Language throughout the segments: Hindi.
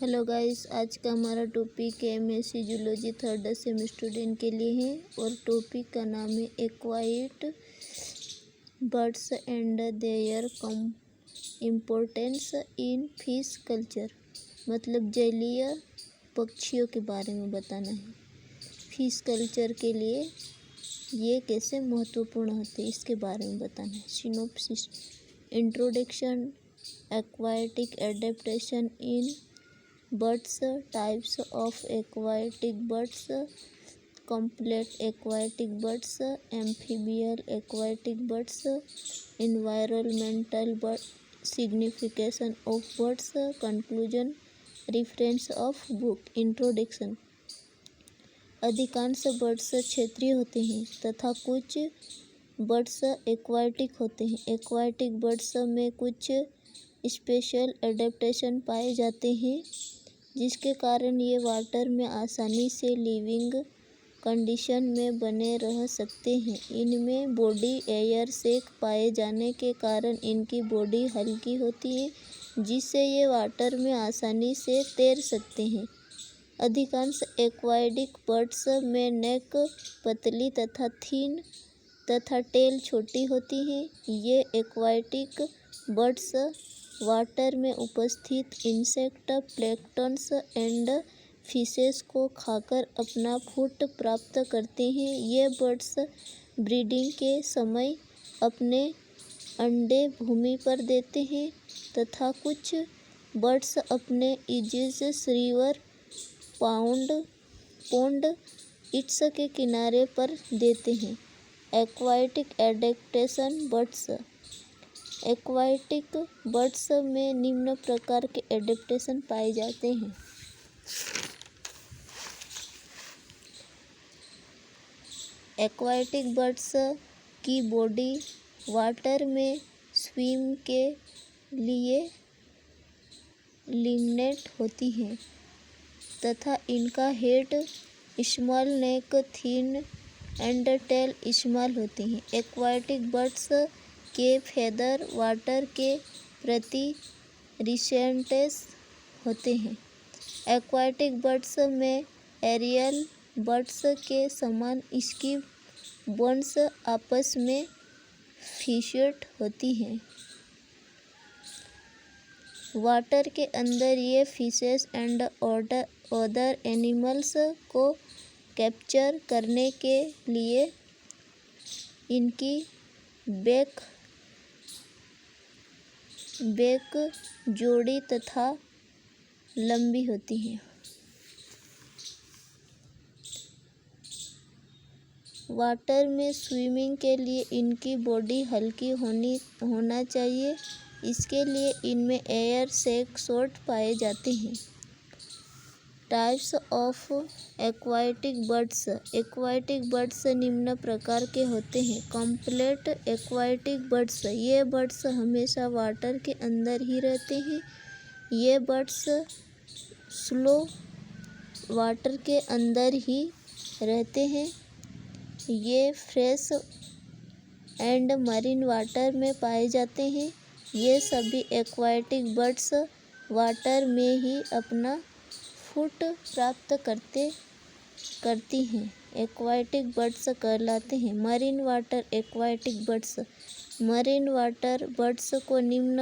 हेलो गाइस, आज का हमारा topic MSc zoology third sem student के लिए है और टॉपिक का नाम है aquatic birds and their importance in fish culture. मतलब जलीय पक्षियों के बारे में बताना है। फिश कल्चर के लिए ये कैसे महत्वपूर्ण होते हैं इसके बारे में बताना है। Synopsis. Introduction, aquatic adaptation in birds, types of aquatic birds, complete aquatic birds, amphibial aquatic birds, environmental signification of birds, conclusion, reference of book। Introduction. अधिकांश बर्ड्स क्षेत्रीय होते हैं तथा कुछ बर्ड्स एक्वाटिक होते हैं। एक्वाटिक बर्ड्स में कुछ स्पेशल एडेप्टेशन पाए जाते हैं जिसके कारण ये वाटर में आसानी से लिविंग कंडीशन में बने रह सकते हैं। इनमें बॉडी एयर सैक पाए जाने के कारण इनकी बॉडी हल्की होती है जिससे ये वाटर में आसानी से तैर सकते हैं। अधिकांश एक्वाटिक बर्ड्स में नेक पतली तथा थीन तथा टेल छोटी होती है। ये एक्वाटिक बर्ड्स वाटर में उपस्थित इंसेक्ट, प्लैंक्टन्स एंड फिशेस को खाकर अपना फूड प्राप्त करते हैं। ये बर्ड्स ब्रीडिंग के समय अपने अंडे भूमि पर देते हैं तथा कुछ बर्ड्स अपने एजेस रिवर, पॉन्ड इट्स के किनारे पर देते हैं। Aquatic adaptation birds. Aquatic birds में निम्न प्रकार के एडेप्टेशन पाए जाते हैं। एक्वाटिक बर्ड्स की बॉडी वाटर में स्विम के लिए लिमिटेड होती है तथा इनका head small, neck thin and tail small होती है। एक्वाटिक बर्ड्स के फेदर वाटर के प्रति रिसेंटेस होते हैं। एक्वाटिक बर्ड्स में एरियल बर्ड्स के समान इसकी बोन्स आपस में फिक्स्ड होती हैं। वाटर के अंदर ये फिशेस एंड अदर एनिमल्स को कैप्चर करने के लिए इनकी बेक जोड़ी तथा लंबी होती है। वाटर में स्विमिंग के लिए इनकी बॉडी हल्की होना चाहिए। इसके लिए इनमें एयर सैक शॉर्ट पाए जाते हैं। Types of aquatic birds. Aquatic birds निम्न प्रकार के होते हैं। Complete aquatic birds. ये बर्ड्स हमेशा वाटर के अंदर ही रहते हैं। ये बर्ड्स स्लो वाटर के अंदर ही रहते हैं। ये फ्रेश एंड मरीन वाटर में पाए जाते हैं। ये सभी एक्वाटिक बर्ड्स वाटर में ही अपना फूड प्राप्त करती हैं। एक्वाटिक बर्ड्स कहलाते हैं। Marine water aquatic birds. Marine water birds को निम्न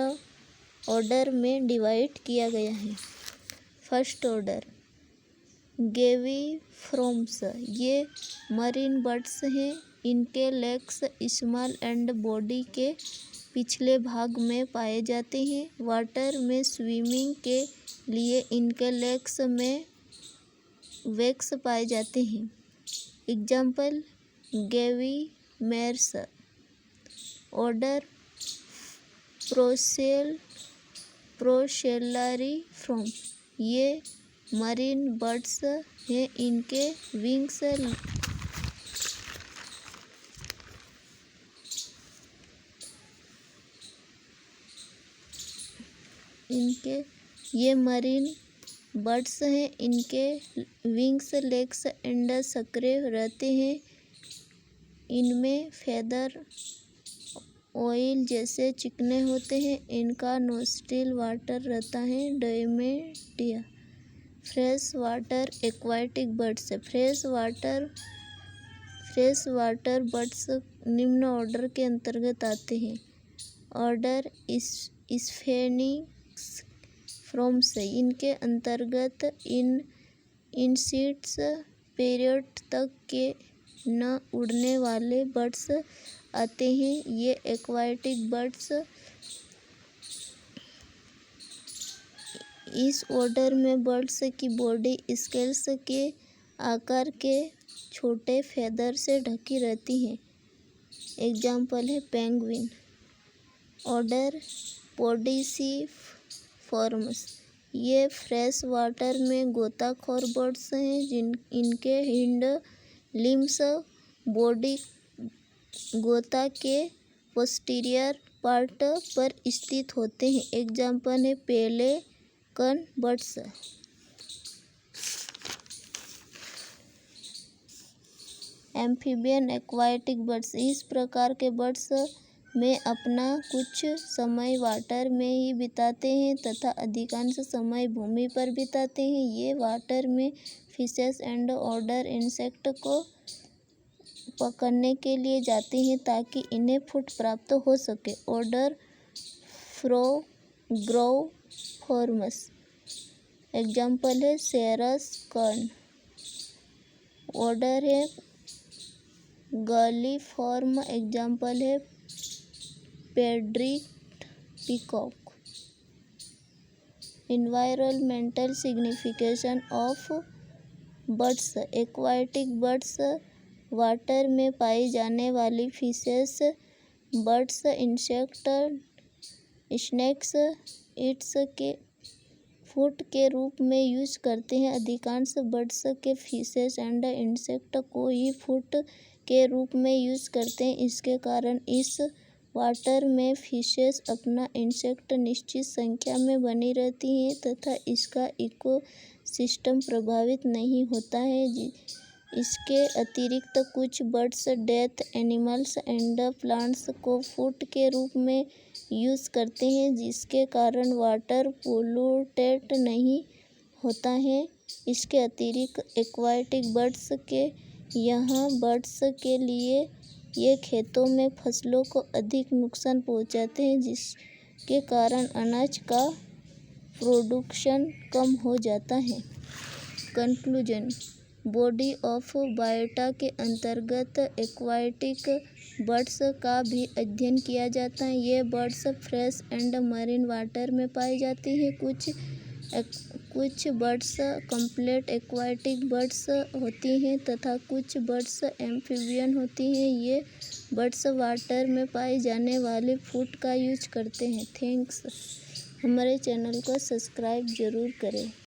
ऑर्डर में डिवाइड किया गया है। First order Gaviiformes. ये मरीन बर्ड्स हैं। इनके लेग्स स्मॉल एंड बॉडी के पिछले भाग में पाए जाते हैं। वाटर में स्विमिंग के लिए इनके लेग्स में वेक्स पाए जाते हैं। एग्जाम्पल गेविमेर्स। ऑर्डर प्रोसेलरिफ्रॉम। ये मरीन बर्ड्स हैं। इनके विंग्स ये मरीन बर्ड्स हैं। इनके विंग्स, लेग्स एंड सक्रिय रहते हैं। इनमें फेदर ऑयल जैसे चिकने होते हैं। इनका नोस्ट्रिल वाटर रहता है। डायमेटिया। Fresh water aquatic birds. Fresh water birds निम्न ऑर्डर के अंतर्गत आते हैं। Order Sphenisciformes. इनके अंतर्गत इंसिड्स पीरियड तक के न उड़ने वाले बर्ड्स आते हैं। ये एक्वाटिक बर्ड्स इस ऑर्डर में बर्ड्स की बॉडी स्केल्स के आकार के छोटे फेदर से ढकी रहती है। एग्जाम्पल है पेंगुइन। ऑर्डर पोडीसीफॉर्म्स। ये फ्रेश वाटर में गोताखोर बर्ड्स हैं इनके हिंड लिम्स बॉडी गोता के पोस्टीरियर पार्ट पर स्थित होते हैं। एग्जाम्पल है pelican birds. Amphibian aquatic birds. इस प्रकार के बर्ड्स में अपना कुछ समय वाटर में ही बिताते हैं तथा अधिकांश समय भूमि पर बिताते हैं। ये वाटर में फिशेस एंड अदर इंसेक्ट को पकड़ने के लिए जाते हैं ताकि इन्हें फूड प्राप्त हो सके। ऑर्डर ग्रोफॉर्म्स। एग्जाम्पल है सेरस कर्न। ऑर्डर है गलिफॉर्म। एग्जाम्पल है partridge peacock. Environmental signification of birds. Aquatic birds water में पाई जाने वाली fishes, birds, insect, snakes its के फूड के रूप में यूज करते हैं। अधिकांश बर्ड्स के फिशेस एंड इंसेक्ट को ही फूड के रूप में यूज करते हैं। इसके कारण इस वाटर में फिशेस अपना इंसेक्ट निश्चित संख्या में बनी रहती हैं तथा इसका इकोसिस्टम प्रभावित नहीं होता है। इसके अतिरिक्त कुछ birds death animals and plants को फूड के रूप में यूज करते हैं जिसके कारण वाटर पोल्यूटेड नहीं होता है। इसके अतिरिक्त एक्वाटिक बर्ड्स के बर्ड्स के लिए ये खेतों में फसलों को अधिक नुकसान पहुंचाते हैं जिसके कारण अनाज का प्रोडक्शन कम हो जाता है। कंक्लूजन। बॉडी ऑफ बायोटा के अंतर्गत एक्वाटिक बर्ड्स का भी अध्ययन किया जाता है। ये birds fresh and marine water में पाई जाती हैं। कुछ बर्ड्स कंप्लीट एक्वाटिक बर्ड्स होती हैं तथा कुछ बर्ड्स एम्फीबियन होती हैं। ये बर्ड्स वाटर में पाई जाने वाले फूड का यूज करते हैं। थैंक्स। हमारे चैनल को सब्सक्राइब जरूर करें।